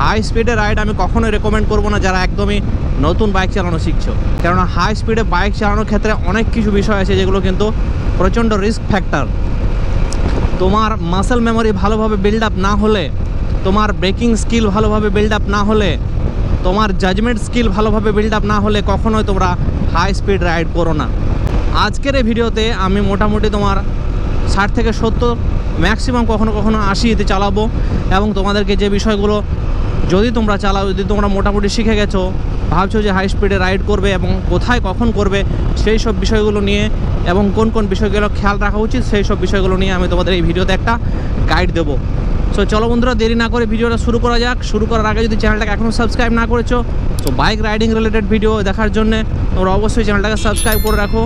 High স্পিডে ride আমি কখনোই রেকমেন্ড করবো না যারা একদমই নতুন বাইক চালানো শিখছো, কেননা হাই স্পিডে বাইক চালানোর ক্ষেত্রে অনেক কিছু বিষয় আছে যেগুলো কিন্তু প্রচণ্ড রিস্ক ফ্যাক্টর। তোমার মাসেল মেমোরি ভালোভাবে বিল্ড আপ না হলে, তোমার ব্রেকিং স্কিল ভালোভাবে বিল্ড আপ না হলে, তোমার জাজমেন্ট স্কিল ভালোভাবে বিল্ড আপ না হলে কখনোই তোমরা হাই স্পিড রাইড করো না। আজকের এই ভিডিওতে আমি মোটামুটি তোমার 60 থেকে 70 ম্যাক্সিমাম কখনো কখনো 80-তে চালাবো, এবং তোমাদেরকে যে বিষয়গুলো যদি তোমরা চালাও, যদি তোমরা মোটামুটি শিখে গেছো, ভাবছো যে হাই স্পিডে রাইড করবে এবং কোথায় কখন করবে সেই সব বিষয়গুলো নিয়ে, এবং কোন কোন বিষয়গুলো খেয়াল রাখা উচিত সেই সব বিষয়গুলো নিয়ে আমি তোমাদের এই ভিডিওতে একটা গাইড দেবো। সো চলো বন্ধুরা, দেরি না করে ভিডিওটা শুরু করা যাক। শুরু করার আগে যদি চ্যানেলটাকে এখনও সাবস্ক্রাইব না করেছো, তো বাইক রাইডিং রিলেটেড ভিডিও দেখার জন্য তোমরা অবশ্যই চ্যানেলটাকে সাবস্ক্রাইব করে রাখো,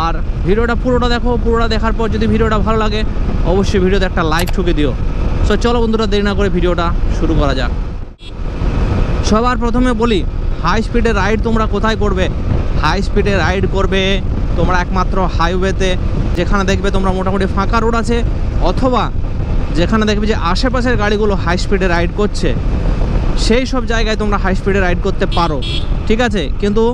আর ভিডিওটা পুরোটা দেখো। পুরোটা দেখার পর যদি ভিডিওটা ভালো লাগে অবশ্যই ভিডিওতে একটা লাইক ঠুকে দিও। সো চলো বন্ধুরা, দেরি না করে ভিডিওটা শুরু করা যাক। সবার প্রথমে বলি, হাই স্পিডে রাইড তোমরা কোথায় করবে? হাই স্পিডে রাইড করবে তোমরা একমাত্র হাইওয়েতে, যেখানে দেখবে তোমরা মোটামুটি ফাঁকা রোড আছে, অথবা যেখানে দেখবে যে আশেপাশের গাড়িগুলো হাই স্পিডে রাইড করছে, সেই সব জায়গায় তোমরা হাই স্পিডে রাইড করতে পারো, ঠিক আছে? কিন্তু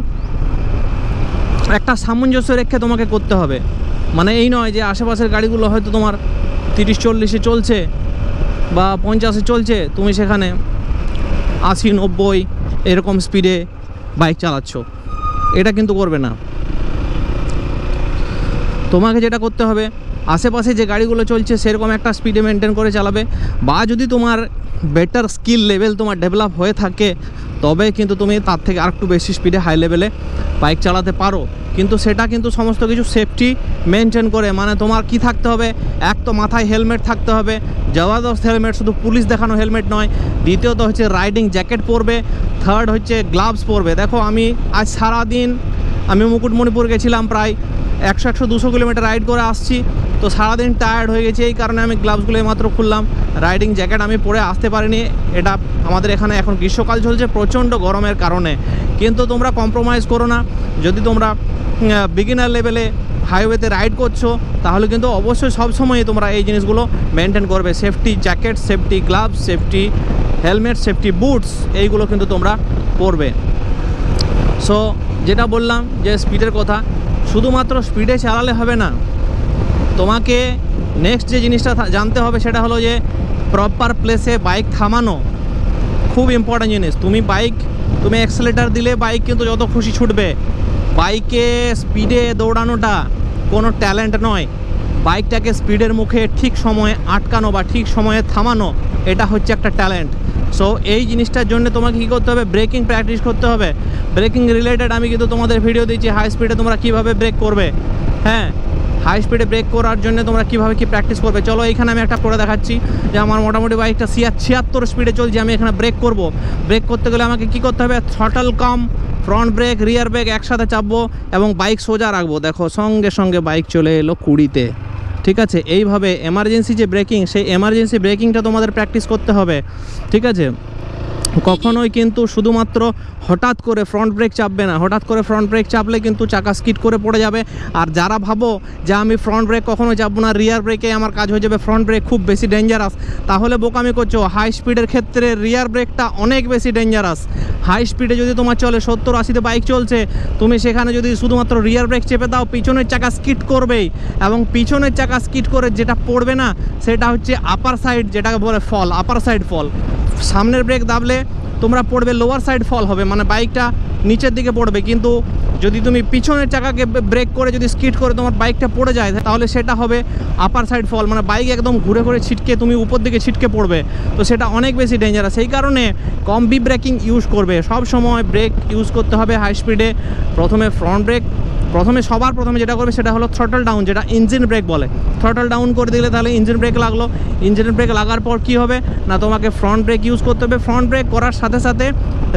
একটা সামঞ্জস্য রেখে তোমাকে করতে হবে। মানে এই নয় যে আশেপাশের গাড়িগুলো হয়তো তোমার 30-40-এ চলছে বা 50-এ চলছে, তুমি সেখানে 80-90 এরকম স্পিডে বাইক চালাচ্ছ, এটা কিন্তু করবে না। তোমাকে যেটা করতে হবে, আশেপাশে যে গাড়িগুলো চলছে সেরকম একটা স্পিডে মেনটেন করে চালাবে, বা যদি তোমার বেটার স্কিল লেভেল তোমার ডেভেলপ হয়ে থাকে তবে কিন্তু তুমি তার থেকে আরেকটু বেশি স্পিডে হাই লেভেলে বাইক চালাতে পারো। কিন্তু সেটা কিন্তু সমস্ত কিছু সেফটি মেনটেন করে। মানে তোমার কি থাকতে হবে, এক তো মাথায় হেলমেট থাকতে হবে, জবরদস্ত হেলমেট, শুধু পুলিশ দেখানো হেলমেট নয়। দ্বিতীয়ত হচ্ছে রাইডিং জ্যাকেট পরবে। থার্ড হচ্ছে গ্লাভস পরবে। দেখো আমি আজ সারাদিন আমি মুকুটমণিপুর গেছিলাম, প্রায় 100-200 কিলোমিটার রাইড করে আসছি, তো সারাদিন টায়ার্ড হয়ে গেছে, এই কারণে আমি গ্লাভসগুলো মাত্র খুললাম। রাইডিং জ্যাকেট আমি পরে আসতে পারিনি, এটা আমাদের এখানে এখন গ্রীষ্মকাল চলছে প্রচণ্ড গরমের কারণে। কিন্তু তোমরা কম্প্রোমাইজ করো না। যদি তোমরা বিগিনার লেভেলে হাইওয়েতে রাইড করছো তাহলে কিন্তু অবশ্যই সবসময় তোমরা এই জিনিসগুলো মেনটেন করবে। Safety jacket, safety gloves, safety helmet, safety boots, এইগুলো কিন্তু তোমরা পরবে। সো যেটা বললাম যে স্পিডের কথা, শুধুমাত্র স্পিডে চালালে হবে না, তোমাকে নেক্সট যে জিনিসটা জানতে হবে সেটা হলো যে প্রপার প্লেসে বাইক থামানো খুব ইম্পর্ট্যান্ট জিনিস। তুমি অ্যাক্সেলেটার দিলে বাইক কিন্তু যত খুশি ছুটবে। বাইকে স্পিডে দৌড়ানোটা কোনো ট্যালেন্ট নয়, বাইকটাকে স্পিডের মুখে ঠিক সময়ে আটকানো বা ঠিক সময়ে থামানো, এটা হচ্ছে একটা ট্যালেন্ট। সো এই জিনিসটার জন্য তোমাকে কী করতে হবে, ব্রেকিং প্র্যাকটিস করতে হবে। ব্রেকিং রিলেটেড আমি কিন্তু তোমাদের ভিডিও দিচ্ছি, হাই স্পিডে তোমরা কীভাবে ব্রেক করবে। হ্যাঁ, হাই স্পিডে ব্রেক করার জন্য তোমরা কীভাবে কী প্র্যাকটিস করবে। চলো এইখানে আমি একটা করে দেখাচ্ছি যে আমার মোটামুটি বাইকটা 76 স্পিডে চলছে, আমি এখানে ব্রেক করব। ব্রেক করতে গেলে আমাকে কী করতে হবে, থ্রটল কম, ফ্রন্ট ব্রেক, রিয়ার ব্রেক একসাথে চাপবো এবং বাইক সোজা রাখবো। দেখো সঙ্গে সঙ্গে বাইক চলে এলো 20-তে, ঠিক আছে? এইভাবে এমার্জেন্সি যে ব্রেকিং, সেই এমার্জেন্সি ব্রেকিংটা তোমাদের প্র্যাকটিস করতে হবে, ঠিক আছে? কখনোই কিন্তু শুধুমাত্র হঠাৎ করে ফ্রন্ট ব্রেক চাপবে না। হঠাৎ করে ফ্রন্ট ব্রেক চাপলে কিন্তু চাকা স্কিড করে পড়ে যাবে। আর যারা ভাবো যে আমি ফ্রন্ট ব্রেক কখনো চাপবো না, রিয়ার ব্রেকে আমার কাজ হয়ে যাবে, ফ্রন্ট ব্রেক খুব বেশি ডেঞ্জারাস, তাহলে বোকামি করছো। হাই স্পিডের ক্ষেত্রে রিয়ার ব্রেকটা অনেক বেশি ডেঞ্জারাস। হাই স্পিডে যদি তোমার চলে 70-80-তে বাইক চলছে, তুমি সেখানে যদি শুধুমাত্র রিয়ার ব্রেক চেপে দাও, পিছনের চাকা স্কিড করবেই, এবং পিছনের চাকা স্কিড করে যেটা পড়বে না সেটা হচ্ছে আপার সাইড, যেটাকে বলে ফল, আপার সাইড ফল। সামনের ব্রেক দাবলে তোমরা পড়বে লোয়ার সাইড ফল হবে, মানে বাইকটা নিচের দিকে পড়বে। কিন্তু যদি তুমি পিছনের চাকাকে ব্রেক করে যদি স্কিড করে তোমার বাইকটা পড়ে যায়, তাহলে সেটা হবে আপার সাইড ফল, মানে বাইক একদম ঘুরে ঘুরে ছিটকে তুমি উপর দিকে ছিটকে পড়বে। তো সেটা অনেক বেশি ডেঞ্জারাস। সেই কারণে কম্বি ব্রেকিং ইউজ করবে, সব সময় ব্রেক ইউজ করতে হবে হাই স্পিডে। প্রথমে ফ্রন্ট ব্রেক, সবার প্রথমে যেটা করবে সেটা হলো থ্রটল ডাউন, যেটা ইঞ্জিন ব্রেক বলে। থ্রটল ডাউন করে দিলে তাহলে ইঞ্জিন ব্রেক লাগলো। ইঞ্জিন ব্রেক লাগার পর কি হবে না, তোমাকে ফ্রন্ট ব্রেক ইউজ করতে হবে। ফ্রন্ট ব্রেক করার সাথে সাথে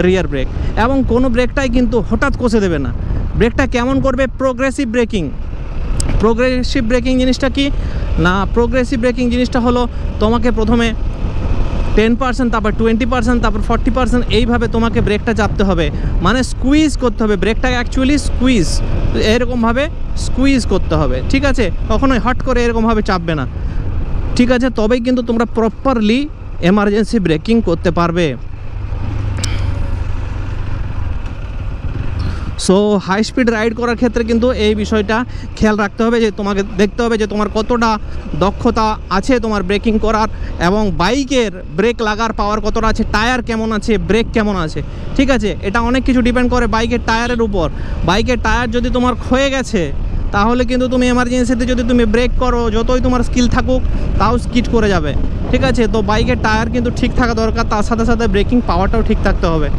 রিয়ার ব্রেক, এবং কোনো ব্রেকটাই কিন্তু হঠাৎ কষে দেবে না। ব্রেকটা কেমন করবে, প্রোগ্রেসিভ ব্রেকিং। প্রোগ্রেসিভ ব্রেকিং জিনিসটা কি না, প্রোগ্রেসিভ ব্রেকিং জিনিসটা হলো তোমাকে প্রথমে 10%, তারপর 20%, তারপর 40%, এইভাবে তোমাকে ব্রেকটা চাপতে হবে, মানে স্কুইজ করতে হবে ব্রেকটাকে, অ্যাকচুয়ালি স্কুইজ, এরকমভাবে স্কুইজ করতে হবে, ঠিক আছে? কখনোই হট করে এরকমভাবে চাপবে না, ঠিক আছে? তবেই কিন্তু তোমরা প্রপারলি এমার্জেন্সি ব্রেকিং করতে পারবে। সো হাই স্পিড রাইড করার ক্ষেত্রে কিন্তু এই বিষয়টা খেয়াল রাখতে হবে যে তোমাকে দেখতে হবে যে তোমার কতটা দক্ষতা আছে তোমার ব্রেকিং করার, এবং বাইকের ব্রেক লাগার পাওয়ার কতটা আছে, টায়ার কেমন আছে, ব্রেক কেমন আছে। ঠিক আছে, এটা অনেক কিছু ডিপেন্ড করে বাইকের টায়ারের উপর। বাইকের টায়ার যদি তোমার ক্ষয়ে গেছে তাহলে কিন্তু তুমি এমার্জেন্সিতে যদি তুমি ব্রেক করো, যতই তোমার স্কিল থাকুক তাও স্কিড করে যাবে। ঠিক আছে, তো বাইকের টায়ার কিন্তু ঠিক থাকা দরকার, তার সাথে সাথে ব্রেকিং পাওয়ারটাও ঠিক থাকতে হবে।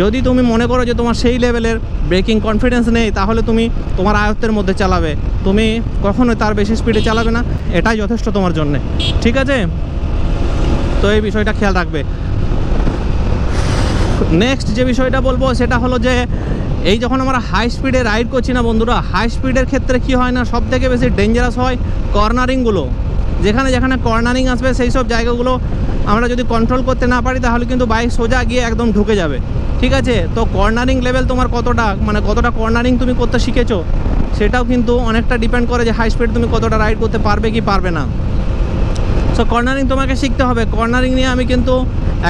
যদি তুমি মনে করো যে তোমার সেই লেভেলের ব্রেকিং কনফিডেন্স নেই, তাহলে তুমি তোমার আয়ত্তের মধ্যে চালাবে, তুমি কখনোই তার বেশি স্পিডে চালাবে না, এটাই যথেষ্ট তোমার জন্যে। ঠিক আছে, তো এই বিষয়টা খেয়াল রাখবে। নেক্সট যে বিষয়টা বলবো সেটা হলো যে এই যখন আমরা হাই স্পিডে রাইড করছি না বন্ধুরা, হাই স্পিডের ক্ষেত্রে কি হয় না, সব থেকে বেশি ডেঞ্জারাস হয় কর্নারিংগুলো। যেখানে যেখানে কর্নারিং আসবে সেই সব জায়গাগুলো আমরা যদি কন্ট্রোল করতে না পারি তাহলে কিন্তু বাইক সোজা গিয়ে একদম ঢুকে যাবে। ঠিক আছে, তো কর্নারিং লেভেল তোমার কতটা কর্নারিং তুমি করতে শিখেছো সেটাও কিন্তু অনেকটা ডিপেন্ড করে যে হাই স্পিড তুমি কতটা রাইড করতে পারবে কি পারবে না। সো কর্নারিং তোমাকে শিখতে হবে। কর্নারিং নিয়ে আমি কিন্তু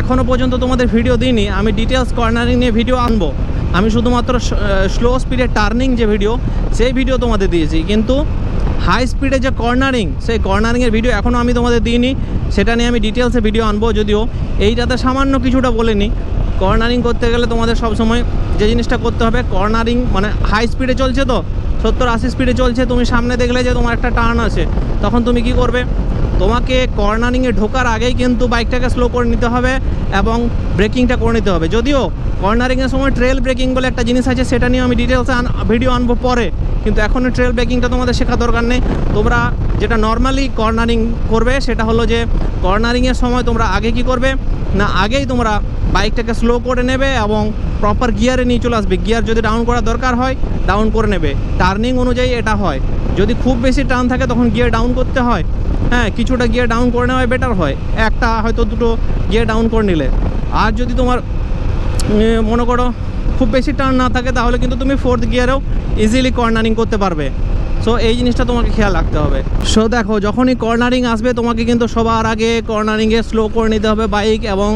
এখনও পর্যন্ত তোমাদের ভিডিও দিইনি, আমি ডিটেলস কর্নারিং নিয়ে ভিডিও আনবো। আমি শুধুমাত্র স্লো স্পিডে টার্নিং যে ভিডিও সেই ভিডিও তোমাদের দিয়েছি, কিন্তু হাই স্পিডে যে কর্নারিং সেই কর্নারিংয়ের ভিডিও এখনও আমি তোমাদের দিইনি, সেটা নিয়ে আমি ডিটেলসে ভিডিও আনবো। যদিও এইটাতে সামান্য কিছুটা বলে নিই, কর্নারিং করতে গেলে তোমাদের সবসময় যে জিনিসটা করতে হবে, কর্নারিং মানে হাই স্পিডে চলছে তো 70-80 স্পিডে চলছে, তুমি সামনে দেখলে যে তোমার একটা টার্ন আছে, তখন তুমি কি করবে, তোমাকে কর্নারিংয়ে ঢোকার আগেই কিন্তু বাইকটাকে স্লো করে নিতে হবে এবং ব্রেকিংটা করে নিতে হবে। যদিও কর্নারিংয়ের সময় ট্রেল ব্রেকিং বলে একটা জিনিস আছে, সেটা নিয়ে আমি ডিটেলসে ভিডিও আনবো পরে, কিন্তু এখন ট্রেল ব্রেকিংটা তোমাদের শেখা দরকার নেই। তোমরা যেটা নর্মালি কর্নারিং করবে সেটা হলো যে কর্নারিংয়ের সময় তোমরা আগে কি করবে না, আগেই তোমরা বাইকটাকে স্লো করে নেবে এবং প্রপার গিয়ারে নিয়ে চলে আসবে। গিয়ার যদি ডাউন করা দরকার হয় ডাউন করে নেবে, টার্নিং অনুযায়ী এটা হয়। যদি খুব বেশি টার্ন থাকে তখন গিয়ার ডাউন করতে হয়, হ্যাঁ কিছুটা গিয়ার ডাউন করে নেওয়া বেটার হয়, একটা হয়তো দুটো গিয়ার ডাউন করে নিলে। আর যদি তোমার মনে করো খুব বেশি টার্ন না থাকে তাহলে কিন্তু তুমি 4th গিয়ারেও ইজিলি কর্নারিং করতে পারবে। সো এই জিনিসটা তোমাকে খেয়াল রাখতে হবে। সো দেখো, যখনই কর্নারিং আসবে তোমাকে কিন্তু সবার আগে কর্নারিংয়ে স্লো করে নিতে হবে বাইক, এবং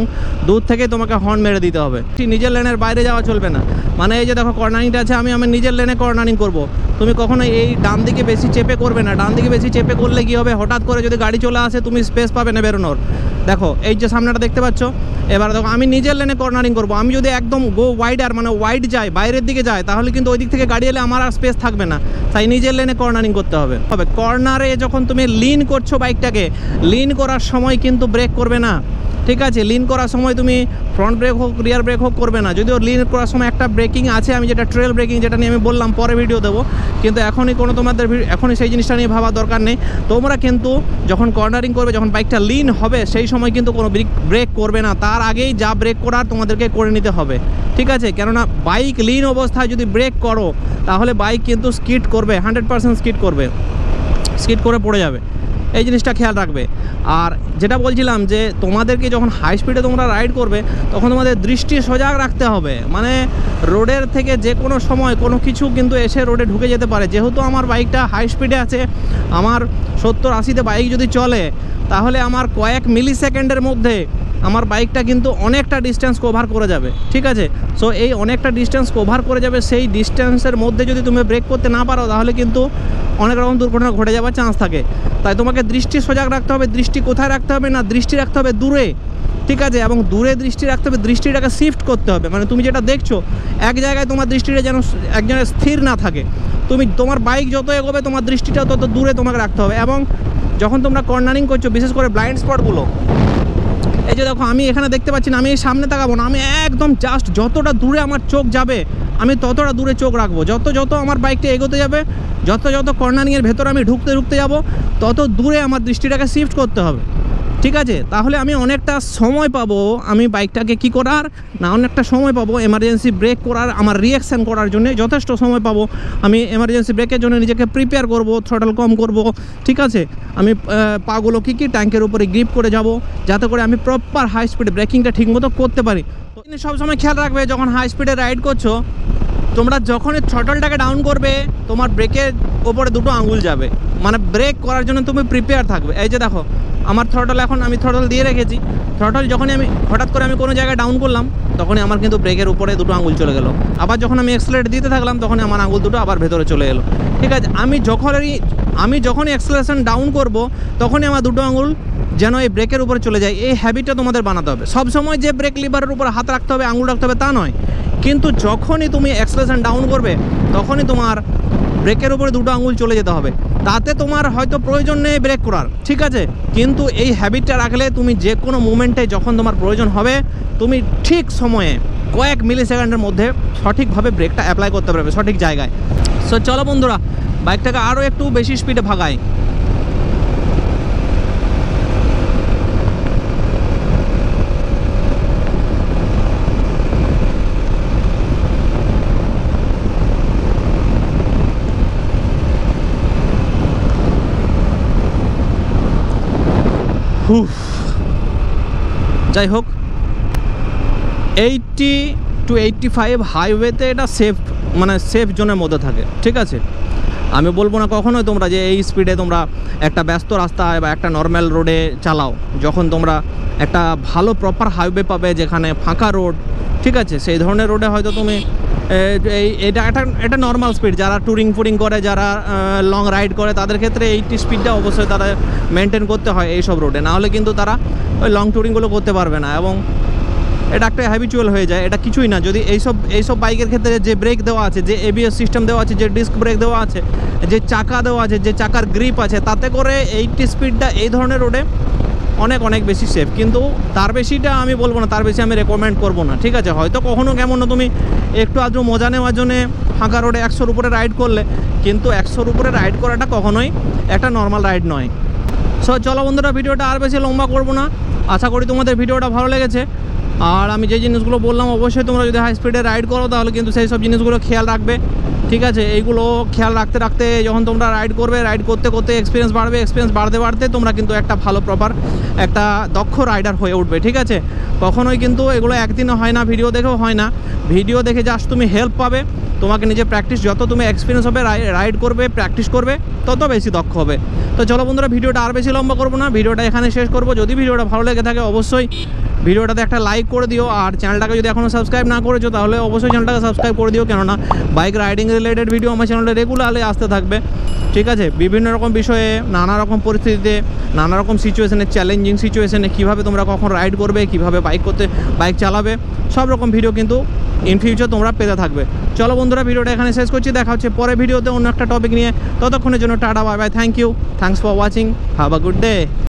দূর থেকে তোমাকে হর্ন মেরে দিতে হবে। নিজের লেনের বাইরে যাওয়া চলবে না। মানে এই যে দেখো কর্নারিংটা আছে, আমি আমার নিজের লেনে কর্নারিং করব, তুমি কখনো এই ডান দিকে বেশি চেপে করবে না। ডান দিকে বেশি চেপে করলে কী হবে, হঠাৎ করে যদি গাড়ি চলে আসে তুমি স্পেস পাবে না বেরোনোর। দেখো এই যে সামনেটা দেখতে পাচ্ছ, এবার দেখো আমি নিজের লেনে কর্নারিং করব। আমি যদি একদম গো ওয়াইডার মানে ওয়াইড যাই, বাইরের দিকে যায়, তাহলে কিন্তু ওই দিক থেকে গাড়ি এলে আমার আর স্পেস থাকবে না, তাই নিজের লেনে কর্নারিং করতে হবে। কর্নারে যখন তুমি লিন করছো বাইকটাকে, লিন করার সময় কিন্তু ব্রেক করবে না। ঠিক আছে, লিন করার সময় তুমি ফ্রন্ট ব্রেক হোক রিয়ার ব্রেক হোক করবে না। যদিও লিন করার সময় একটা ব্রেকিং আছে, আমি যেটা ট্রেল ব্রেকিং, যেটা নিয়ে আমি বললাম পরে ভিডিও দেবো, কিন্তু এখনই কোনো তোমাদের এখনই সেই জিনিসটা নিয়ে ভাবা দরকার নেই। তোমরা কিন্তু যখন কর্নারিং করবে, যখন বাইকটা লিন হবে সেই সময় কিন্তু কোনো ব্রেক করবে না, তার আগেই যা ব্রেক করার তোমাদেরকে করে নিতে হবে। ঠিক আছে, কেননা বাইক লিন অবস্থায় যদি ব্রেক করো তাহলে বাইক কিন্তু স্কিড করবে, 100% স্কিড করবে, স্কিড করে পড়ে যাবে। এই জিনিসটা খেয়াল রাখবে। আর যেটা বলছিলাম যে তোমাদেরকে যখন হাই স্পিডে তোমরা রাইড করবে তখন তোমাদের দৃষ্টি সজাগ রাখতে হবে। মানে রোডের থেকে যে কোনো সময় কোনো কিছু কিন্তু এসে রোডে ঢুকে যেতে পারে। যেহেতু আমার বাইকটা হাই স্পিডে আছে, আমার 70-80-তে বাইক যদি চলে তাহলে আমার কয়েক মিলি সেকেন্ডের মধ্যে আমার বাইকটা কিন্তু অনেকটা ডিস্টেন্স কভার করে যাবে। ঠিক আছে, সো এই অনেকটা ডিস্টেন্স কভার করে যাবে, সেই ডিস্টেন্সের মধ্যে যদি তুমি ব্রেক করতে না পারো তাহলে কিন্তু অনেক রকম দুর্ঘটনা ঘটে যাওয়ার চান্স থাকে। তাই তোমাকে দৃষ্টি সজাগ রাখতে হবে। দৃষ্টি কোথায় রাখতে হবে না, দৃষ্টি রাখতে হবে দূরে। ঠিক আছে, এবং দূরে দৃষ্টি রাখতে হবে, দৃষ্টিটাকে শিফট করতে হবে। মানে তুমি যেটা দেখছো এক জায়গায় তোমার দৃষ্টিটা যেন এক জায়গায় স্থির না থাকে। তুমি তোমার বাইক যত এগোবে তোমার দৃষ্টিটা তত দূরে তোমাকে রাখতে হবে। এবং যখন তোমরা কর্নারিং করছো, বিশেষ করে ব্লাইন্ড স্পটগুলো, এই যে দেখো আমি এখানে দেখতে পাচ্ছি না, আমি এই সামনে তাকাবো না, আমি একদম জাস্ট যতটা দূরে আমার চোখ যাবে আমি ততটা দূরে চোখ রাখবো। যত আমার বাইকটা এগোতে যাবে, যত কর্নারিংয়ের ভেতর আমি ঢুকতে যাব, তত দূরে আমার দৃষ্টিটাকে শিফট করতে হবে। ঠিক আছে, তাহলে আমি অনেকটা সময় পাবো, আমি বাইকটাকে কি করার না, অনেকটা সময় পাবো এমার্জেন্সি ব্রেক করার, আমার রিঅ্যাকশান করার জন্য যথেষ্ট সময় পাবো। আমি এমার্জেন্সি ব্রেকের জন্য নিজেকে প্রিপেয়ার করব, থ্রটল কম করব। ঠিক আছে, আমি পাগুলো কি ট্যাঙ্কের উপরে গ্রিপ করে যাব, যাতে করে আমি প্রপার হাই স্পিডে ব্রেকিংটা ঠিকমতো করতে পারি। তো সবসময় খেয়াল রাখবে যখন হাই স্পিডে রাইড করছো, তোমরা যখনই থ্রটলটাকে ডাউন করবে তোমার ব্রেকের ওপরে দুটো আঙুল যাবে, মানে ব্রেক করার জন্য তুমি প্রিপেয়ার থাকবে। এই যে দেখো আমার থ্রটল, এখন আমি থ্রটল দিয়ে রেখেছি, থ্রটল যখনই আমি হঠাৎ করে আমি কোনো জায়গায় ডাউন করলাম তখনই আমার কিন্তু ব্রেকের উপরে দুটো আঙুল চলে গেল। আবার যখন আমি অ্যাক্সেলারেট দিতে থাকলাম তখনই আমার আঙুল দুটো আবার ভেতরে চলে এলো। ঠিক আছে, আমি যখনই অ্যাক্সেলারেশন ডাউন করব তখনই আমার দুটো আঙুল যেন এই ব্রেকের উপরে চলে যায়। এই হ্যাবিটটা তোমাদের বানাতে হবে। সবসময় যে ব্রেক লিভারের উপর হাত রাখতে হবে, আঙুল রাখতে হবে তা নয়, কিন্তু যখনই তুমি অ্যাক্সেলারেশন ডাউন করবে তখনই তোমার ব্রেকের উপরে দুটো আঙুল চলে যেতে হবে। তাতে তোমার হয়তো প্রয়োজন নেই ব্রেক করার, ঠিক আছে, কিন্তু এই হ্যাবিটটা রাখলে তুমি যে কোনো মুমেন্টে যখন তোমার প্রয়োজন হবে তুমি ঠিক সময়ে কয়েক মিলি সেকেন্ডের মধ্যে সঠিকভাবে ব্রেকটা অ্যাপ্লাই করতে পারবে সঠিক জায়গায়। সো চলো বন্ধুরা, বাইকটাকে আরও একটু বেশি স্পিডে ভাগাই। যাই হোক, 80 to 85 হাইওয়েতে এটা সেফ জোনের মধ্যে থাকে, ঠিক আছে। আমি বলবো না কখনোই তোমরা যে এই স্পিডে তোমরা একটা ব্যস্ত রাস্তায় বা একটা নর্মাল রোডে চালাও। যখন তোমরা একটা ভালো প্রপার হাইওয়ে পাবে যেখানে ফাঁকা রোড, ঠিক আছে, সেই ধরনের রোডে হয়তো তুমি এটা নর্মাল স্পিড। যারা টুরিং করে, যারা লং রাইড করে, তাদের ক্ষেত্রে 80 স্পিডটা অবশ্যই তারা মেনটেন করতে হয় এইসব রোডে, নাহলে কিন্তু তারা ওই লং টুরিংগুলো করতে পারবে না এবং এটা একটা হ্যাবিচুয়াল হয়ে যায়। এটা কিছুই না যদি এইসব বাইকের ক্ষেত্রে যে ব্রেক দেওয়া আছে, যে ABS সিস্টেম দেওয়া আছে, যে ডিস্ক ব্রেক দেওয়া আছে, যে চাকা দেওয়া আছে, যে চাকার গ্রিপ আছে, তাতে করে 80 স্পিডটা এই ধরনের রোডে অনেক বেশি সেফ। কিন্তু তার বেশিটা আমি বলবো না, তার বেশি আমি রেকমেন্ড করবো না, ঠিক আছে। হয়তো কখনো কেমন না তুমি একটু আধটু মজা নেওয়ার জন্যে ফাঁকা রোডে 100-র উপরে রাইড করলে, কিন্তু 100-র উপরে রাইড করাটা কখনোই একটা নর্মাল রাইড নয়। সো চলো বন্ধুরা, ভিডিওটা আর বেশি লম্বা করবো না। আশা করি তোমাদের ভিডিওটা ভালো লেগেছে। আর আমি যে জিনিসগুলো বললাম অবশ্যই তোমরা যদি হাই স্পিডে রাইড করো তাহলে কিন্তু সেই সব জিনিসগুলো খেয়াল রাখবে, ঠিক আছে। এইগুলো খেয়াল রাখতে যখন তোমরা রাইড করতে এক্সপিরিয়েন্স বাড়তে তোমরা কিন্তু একটা ভালো প্রপার একটা দক্ষ রাইডার হয়ে উঠবে, ঠিক আছে। কখনোই কিন্তু এগুলো একদিনে হয় না, ভিডিও দেখেও হয় না। ভিডিও দেখে জাস্ট তুমি হেল্প পাবে, তোমাকে নিজে প্র্যাকটিস, যত তুমি এক্সপিরিয়েন্স হবে, রাইড করবে, প্র্যাকটিস করবে, তত বেশি দক্ষ হবে। তো চলো বন্ধুরা, ভিডিওটা আর বেশি লম্বা করবো না, ভিডিওটা এখানে শেষ করবো। যদি ভিডিওটা ভালো লেগে থাকে অবশ্যই ভিডিওটাতে একটা লাইক করে দিও, আর চ্যানেলটাকে যদি এখনও সাবস্ক্রাইব না করেছো তাহলে অবশ্যই চ্যানেলটাকে সাবস্ক্রাইব করে দিও, কেননা বাইক রাইডিং রিলেটেড ভিডিও আমার চ্যানেলে রেগুলারলি আসতে থাকবে, ঠিক আছে। বিভিন্ন রকম বিষয়ে, নানা রকম পরিস্থিতিতে, নানা রকম সিচুয়েশনে, চ্যালেঞ্জিং সিচুয়েশনে কীভাবে তোমরা কখন রাইড করবে, কীভাবে বাইক চালাবে, সব রকম ভিডিও কিন্তু ইন ফিউচার তোমরা পেতে থাকবে। চলো বন্ধুরা, ভিডিওটা এখানে শেষ করছি। দেখা হচ্ছে পরে ভিডিওতে অন্য একটা টপিক নিয়ে। ততক্ষণের জন্য tata, bye bye, thank you, thanks for watching, have a good day.